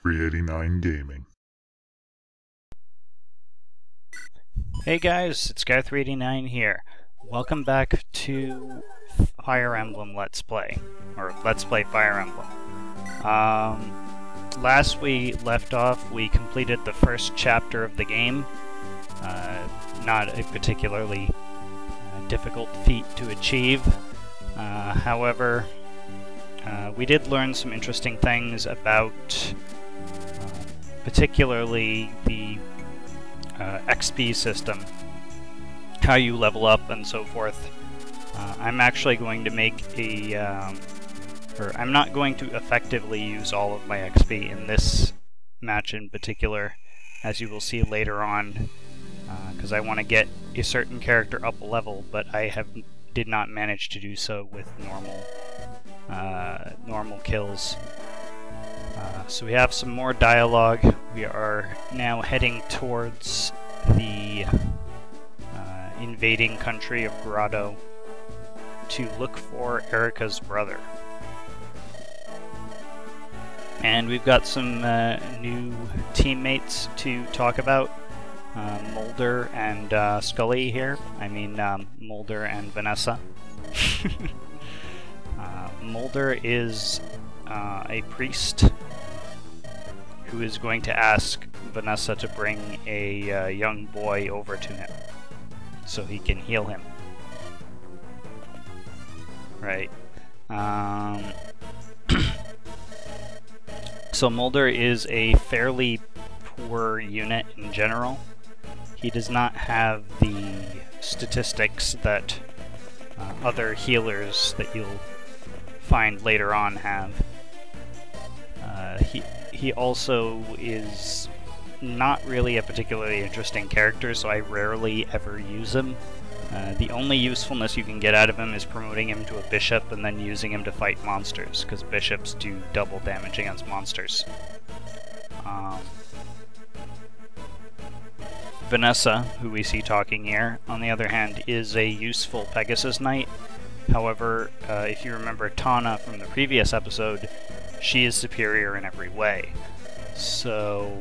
389 Gaming. Hey guys, it's Guy389 here. Welcome back to Fire Emblem Let's Play, or Let's Play Fire Emblem. Last we left off, we completed the first chapter of the game. Not a particularly difficult feat to achieve. However, we did learn some interesting things about particularly the XP system, how you level up and so forth. I'm actually going to make a, I'm not going to effectively use all of my XP in this match in particular, as you will see later on, because I want to get a certain character up a level, but I did not manage to do so with normal kills. So we have some more dialogue. We are now heading towards the invading country of Grotto to look for Erika's brother. And we've got some new teammates to talk about. Mulder and Scully here. I mean, Mulder and Vanessa. Mulder is a priest who is going to ask Vanessa to bring a young boy over to him so he can heal him. Right. So Mulder is a fairly poor unit in general. He does not have the statistics that other healers that you'll find later on have. He also is not really a particularly interesting character, so I rarely ever use him. The only usefulness you can get out of him is promoting him to a bishop and then using him to fight monsters, because bishops do double damage against monsters. Vanessa, who we see talking here, on the other hand, is a useful Pegasus Knight. However, if you remember Tana from the previous episode, she is superior in every way. So,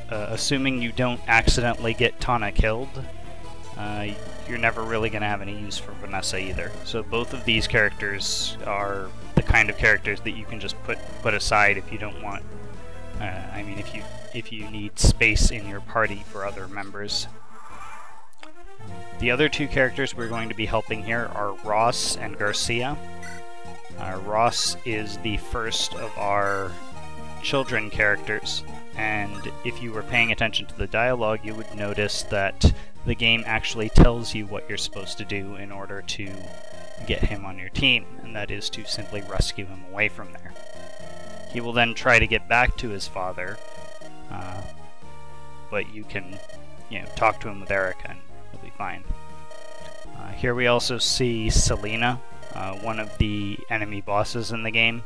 assuming you don't accidentally get Tana killed, you're never really going to have any use for Vanessa either. So both of these characters are the kind of characters that you can just put aside if you don't want. I mean, if you need space in your party for other members. The other two characters we're going to be helping here are Ross and Garcia. Ross is the first of our children characters, and if you were paying attention to the dialogue, you would notice that the game actually tells you what you're supposed to do in order to get him on your team, and that is to simply rescue him away from there. He will then try to get back to his father, but you can, talk to him with Erika and he'll be fine. Here we also see Selena, one of the enemy bosses in the game.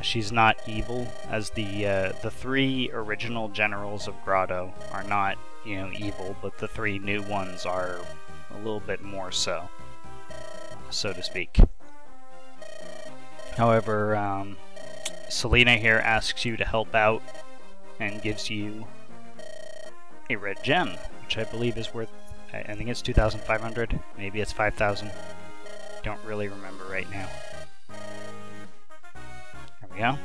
She's not evil, as the three original generals of Grotto are not, evil, but the three new ones are a little bit more so, so to speak. However, Selena here asks you to help out and gives you a red gem, which I believe is worth, I think it's 2,500, maybe it's 5,000. Don't really remember right now. There we go.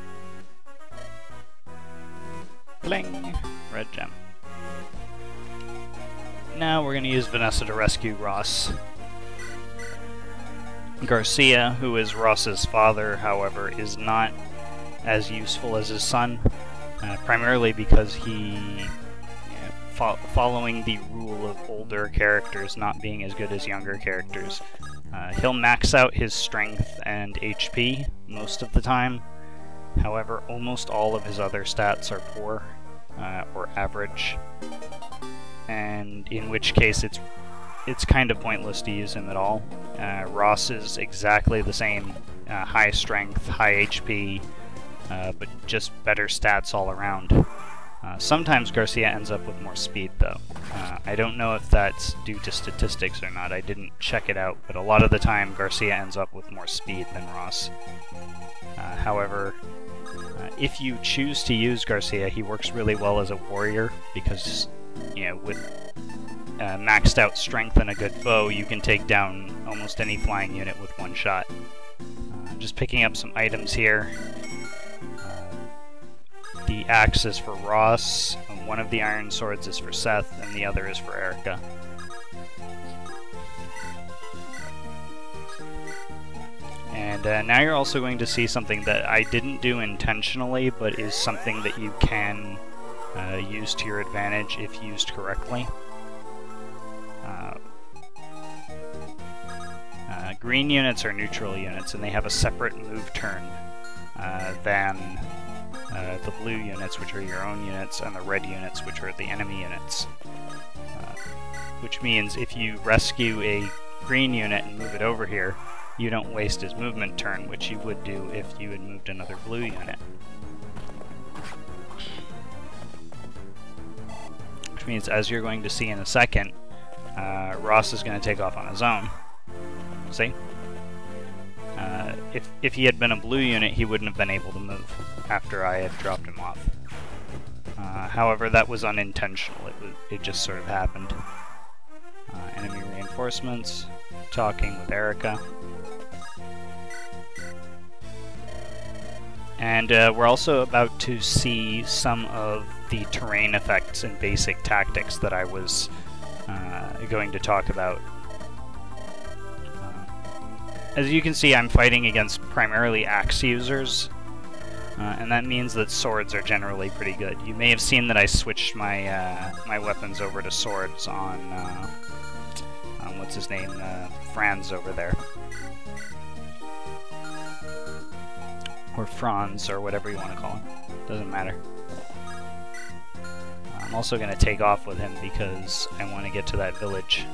Bling! Red gem. Now we're going to use Vanessa to rescue Ross. Garcia, who is Ross's father, however, is not as useful as his son, primarily because he, following the rule of older characters not being as good as younger characters, he'll max out his strength and HP most of the time. However, almost all of his other stats are poor or average, and in which case it's kind of pointless to use him at all. Ross is exactly the same, high strength, high HP, but just better stats all around. Sometimes Garcia ends up with more speed, though. I don't know if that's due to statistics or not. I didn't check it out, but a lot of the time Garcia ends up with more speed than Ross. However, if you choose to use Garcia, he works really well as a warrior because, you know, with maxed out strength and a good bow, you can take down almost any flying unit with one shot. Just picking up some items here. The axe is for Ross, and one of the iron swords is for Seth, and the other is for Erika. And now you're also going to see something that I didn't do intentionally, but is something that you can use to your advantage if used correctly. Green units are neutral units, and they have a separate move turn than the blue units, which are your own units, and the red units, which are the enemy units. Which means if you rescue a green unit and move it over here, you don't waste his movement turn, which you would do if you had moved another blue unit. Which means, as you're going to see in a second, Ross is going to take off on his own. See? If he had been a blue unit, he wouldn't have been able to move after I had dropped him off. However, that was unintentional. It just sort of happened. Enemy reinforcements. Talking with Erika. And we're also about to see some of the terrain effects and basic tactics that I was going to talk about. As you can see, I'm fighting against primarily axe users, and that means that swords are generally pretty good. You may have seen that I switched my my weapons over to swords on what's his name, Franz over there. Or Franz, or whatever you want to call him. Doesn't matter. I'm also going to take off with him because I want to get to that village.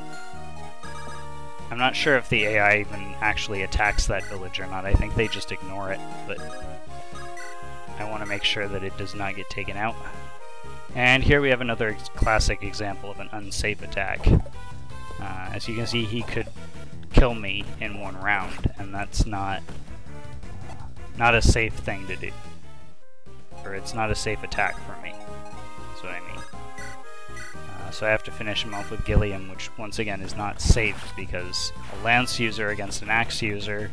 I'm not sure if the AI even actually attacks that village or not. I think they just ignore it, but I want to make sure that it does not get taken out. And here we have another classic example of an unsafe attack. As you can see, he could kill me in one round, and that's not a safe thing to do. Or it's not a safe attack for me. That's what I mean. So I have to finish him off with Gilliam, which once again is not safe because a lance user against an axe user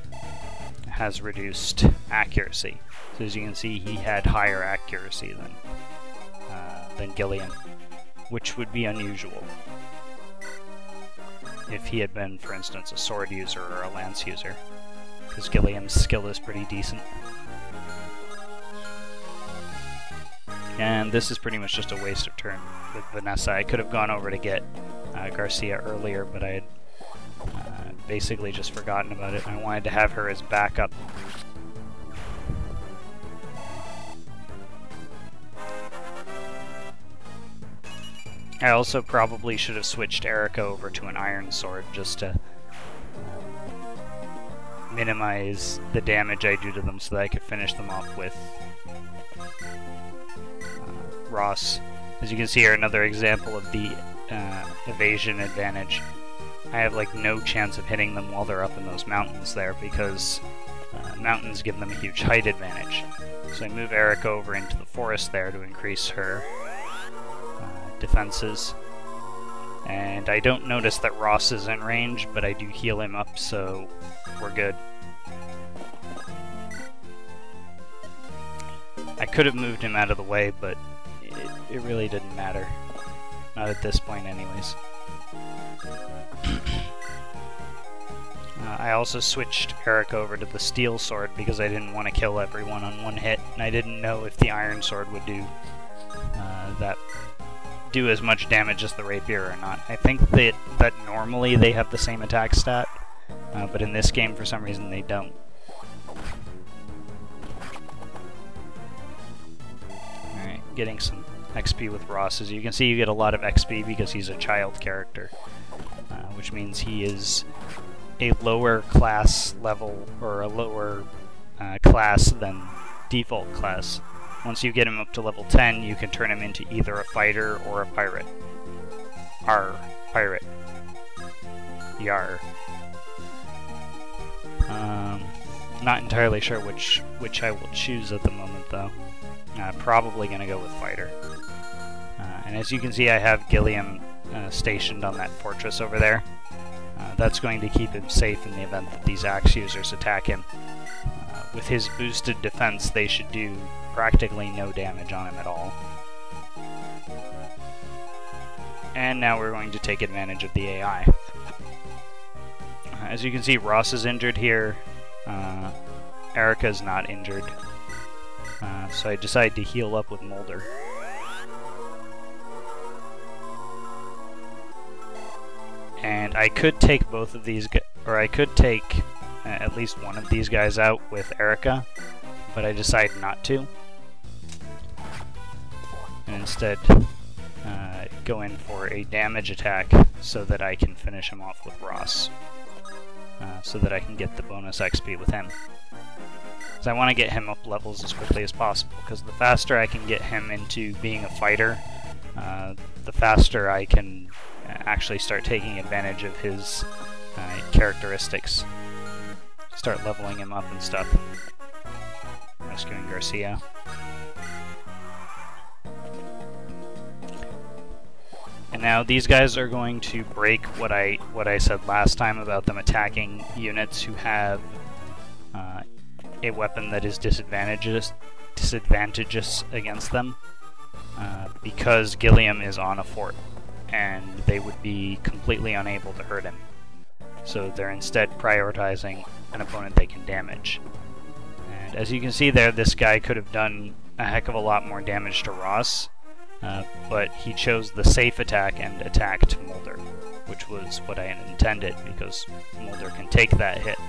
has reduced accuracy. So as you can see, he had higher accuracy than Gilliam, which would be unusual if he had been, for instance, a sword user or a lance user, because Gilliam's skill is pretty decent. And this is pretty much just a waste of turn with Vanessa. I could have gone over to get Garcia earlier, but I had basically just forgotten about it. I wanted to have her as backup. I also probably should have switched Erika over to an iron sword just to minimize the damage I do to them so that I could finish them off with Ross. As you can see here, another example of the evasion advantage. I have like no chance of hitting them while they're up in those mountains there because mountains give them a huge height advantage. So I move Erika over into the forest there to increase her defenses. And I don't notice that Ross is in range, but I do heal him up, so we're good. I could have moved him out of the way, but it really didn't matter. Not at this point anyways. I also switched Erika over to the steel sword because I didn't want to kill everyone on one hit, and I didn't know if the iron sword would do as much damage as the rapier or not. I think that normally they have the same attack stat, but in this game for some reason they don't. Alright, getting some XP with Ross. As you can see, you get a lot of XP because he's a child character, which means he is a lower class level, or a lower class than default class. Once you get him up to level 10, you can turn him into either a fighter or a pirate. Arr, pirate. Yar. Not entirely sure which I will choose at the moment, though. Probably going to go with fighter. And as you can see, I have Gilliam stationed on that fortress over there. That's going to keep him safe in the event that these axe users attack him. With his boosted defense, they should do practically no damage on him at all. And now we're going to take advantage of the AI. As you can see, Ross is injured here. Erika is not injured. So I decided to heal up with Mulder. And I could take both of these, or I could take at least one of these guys out with Erika, but I decided not to. And instead go in for a damage attack so that I can finish him off with Ross. So that I can get the bonus XP with him. Because I want to get him up levels as quickly as possible, because the faster I can get him into being a fighter, the faster I can actually start taking advantage of his characteristics. Start leveling him up and stuff. Rescuing Garcia. And now these guys are going to break what I said last time about them attacking units who have a weapon that is disadvantageous against them, because Gilliam is on a fort, and they would be completely unable to hurt him. So they're instead prioritizing an opponent they can damage. And as you can see there, this guy could have done a heck of a lot more damage to Ross, but he chose the safe attack and attacked Mulder, which was what I had intended, because Mulder can take that hit.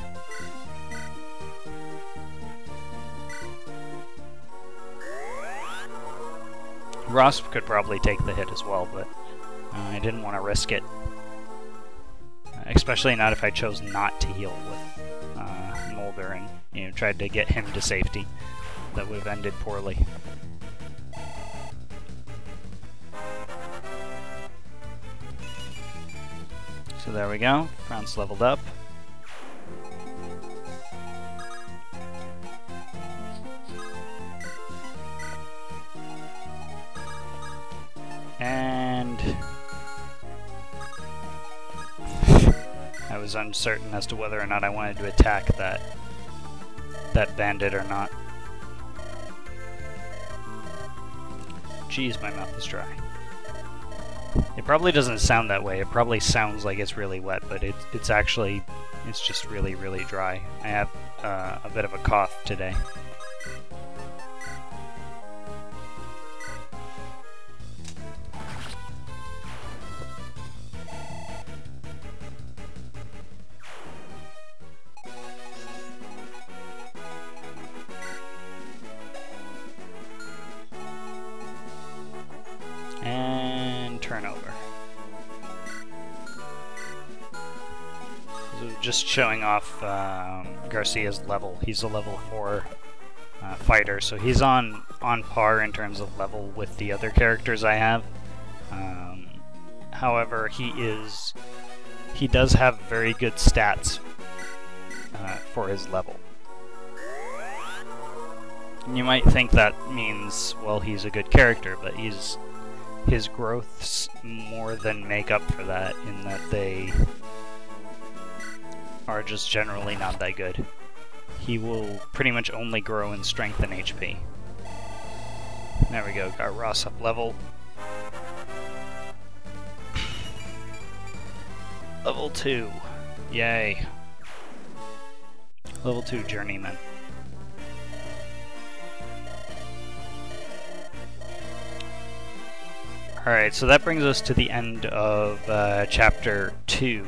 Ross could probably take the hit as well, but I didn't want to risk it. Especially not if I chose not to heal with Mulder and tried to get him to safety. That would have ended poorly. So there we go, France leveled up. And I was uncertain as to whether or not I wanted to attack that bandit or not. Jeez, my mouth is dry. It probably doesn't sound that way. It probably sounds like it's really wet, but it's actually, it's just really, really dry. I have a bit of a cough today. Turnover. So just showing off Garcia's level. He's a level 4 fighter, so he's on par in terms of level with the other characters I have. However, he does have very good stats for his level. And you might think that means, well, he's a good character, but his growths more than make up for that, in that they are just generally not that good. He will pretty much only grow in strength and HP. There we go, got Ross up level. Level 2. Yay. Level 2 Journeyman. Alright, so that brings us to the end of Chapter 2.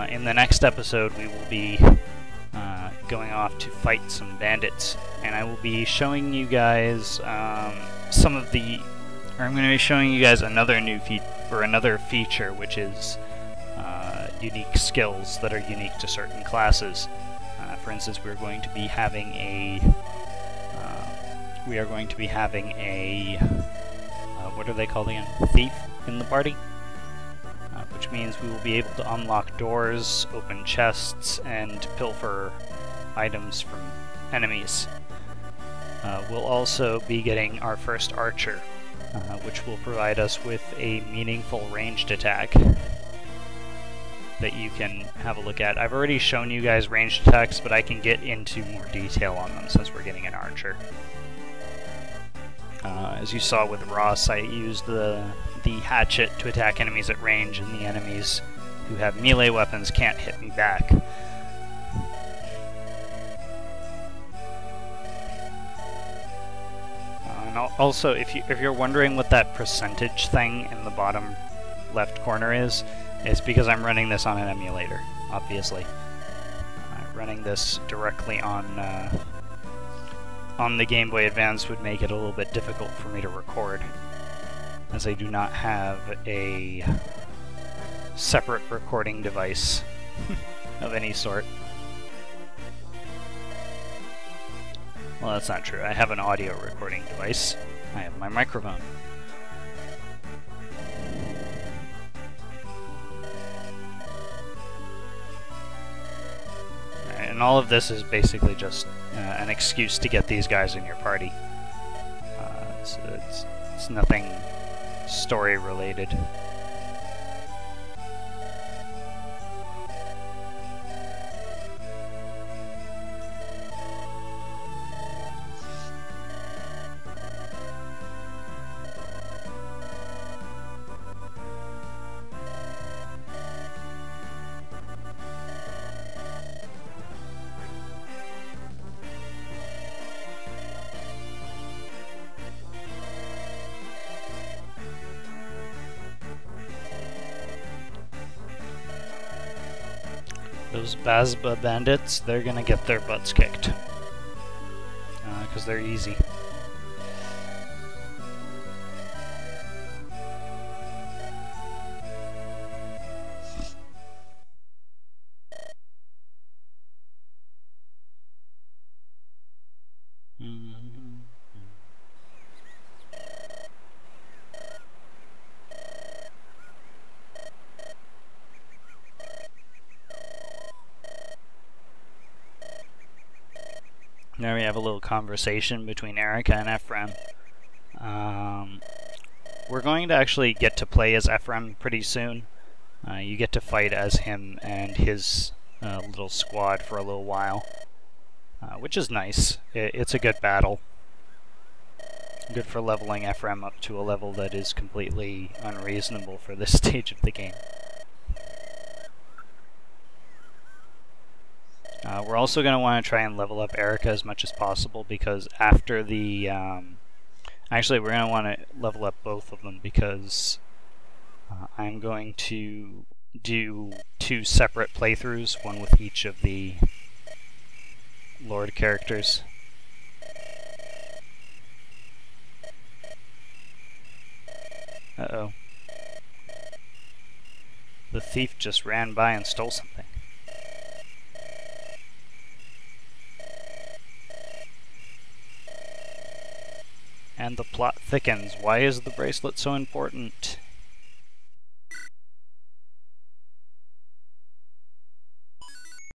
In the next episode, we will be going off to fight some bandits, and I will be showing you guys I'm going to be showing you guys another another feature, which is unique skills that are unique to certain classes. For instance, we're going to be having a what are they called again? Thief in the party, which means we will be able to unlock doors, open chests, and pilfer items from enemies. we'll also be getting our first archer, which will provide us with a meaningful ranged attack that you can have a look at. I've already shown you guys ranged attacks, but I can get into more detail on them since we're getting an archer. As you saw with Ross, I used the hatchet to attack enemies at range, and the enemies who have melee weapons can't hit me back. And also, if you're wondering what that percentage thing in the bottom left corner is, it's because I'm running this on an emulator, obviously. Running this directly on the Game Boy Advance would make it a little bit difficult for me to record, as I do not have a separate recording device of any sort. Well, that's not true. I have an audio recording device. I have my microphone. And all of this is basically just an excuse to get these guys in your party. It's nothing story related. Those Bazba bandits, they're gonna get their butts kicked. Because they're easy. Now we have a little conversation between Erika and Ephraim. We're going to actually get to play as Ephraim pretty soon. You get to fight as him and his little squad for a little while, which is nice. It's a good battle. Good for leveling Ephraim up to a level that is completely unreasonable for this stage of the game. We're also going to want to try and level up Erika as much as possible, because after the... actually, we're going to want to level up both of them, because I'm going to do 2 separate playthroughs, one with each of the Lord characters. Uh-oh. The thief just ran by and stole something. And the plot thickens. Why is the bracelet so important?